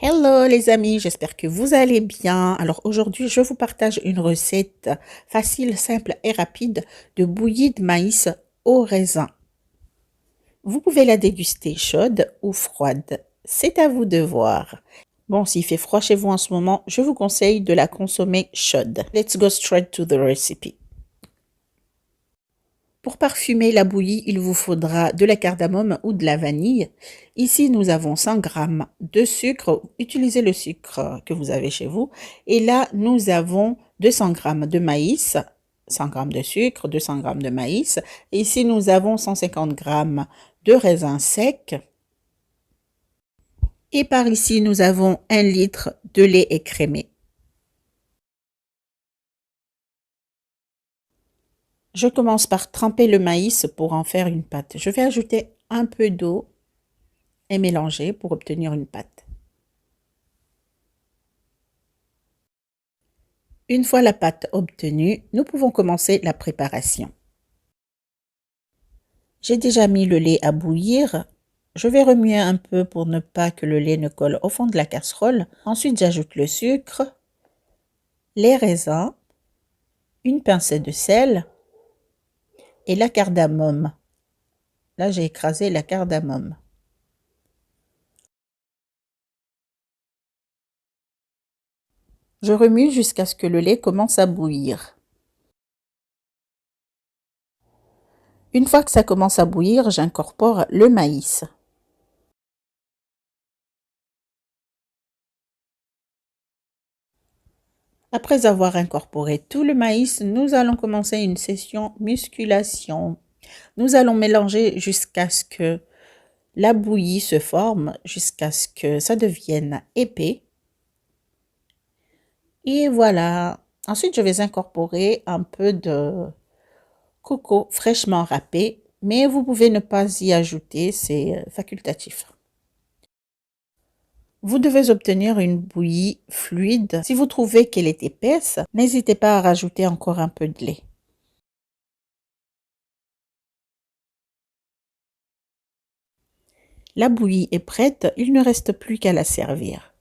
Hello les amis, j'espère que vous allez bien. Alors aujourd'hui, je vous partage une recette facile, simple et rapide de bouillie de maïs au raisin. Vous pouvez la déguster chaude ou froide. C'est à vous de voir. Bon, s'il fait froid chez vous en ce moment, je vous conseille de la consommer chaude. Let's go straight to the recipe. Pour parfumer la bouillie, il vous faudra de la cardamome ou de la vanille. Ici, nous avons 100 g de sucre. Utilisez le sucre que vous avez chez vous. Et là, nous avons 200 g de maïs, 100 g de sucre, 200 g de maïs. Et ici, nous avons 150 g de raisins secs. Et par ici, nous avons 1 litre de lait écrémé. Je commence par tremper le maïs pour en faire une pâte. Je vais ajouter un peu d'eau et mélanger pour obtenir une pâte. Une fois la pâte obtenue, nous pouvons commencer la préparation. J'ai déjà mis le lait à bouillir. Je vais remuer un peu pour ne pas que le lait ne colle au fond de la casserole. Ensuite, j'ajoute le sucre, les raisins, une pincée de sel et la cardamome. Là, j'ai écrasé la cardamome. Je remue jusqu'à ce que le lait commence à bouillir. Une fois que ça commence à bouillir, j'incorpore le maïs. Après avoir incorporé tout le maïs, nous allons commencer une session musculation. Nous allons mélanger jusqu'à ce que la bouillie se forme, jusqu'à ce que ça devienne épais. Et voilà. Ensuite, je vais incorporer un peu de coco fraîchement râpé, mais vous pouvez ne pas y ajouter, c'est facultatif. Vous devez obtenir une bouillie fluide. Si vous trouvez qu'elle est épaisse, n'hésitez pas à rajouter encore un peu de lait. La bouillie est prête, il ne reste plus qu'à la servir.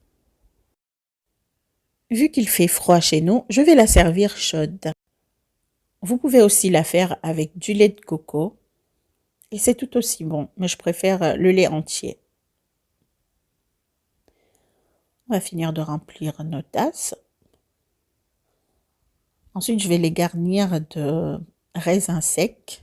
Vu qu'il fait froid chez nous, je vais la servir chaude. Vous pouvez aussi la faire avec du lait de coco et c'est tout aussi bon, mais je préfère le lait entier. On va finir de remplir nos tasses. Ensuite, je vais les garnir de raisins secs.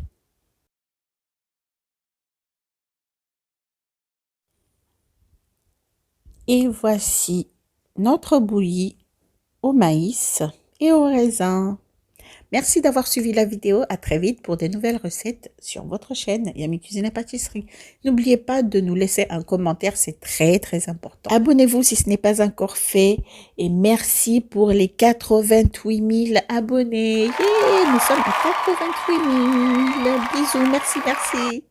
Et voici notre bouillie au maïs et au raisin. Merci d'avoir suivi la vidéo. À très vite pour de nouvelles recettes sur votre chaîne Yummy Cuisine et Pâtisserie. N'oubliez pas de nous laisser un commentaire, c'est très important. Abonnez-vous si ce n'est pas encore fait. Et merci pour les 88 000 abonnés. Yeah, nous sommes à 88 000. Bisous, merci.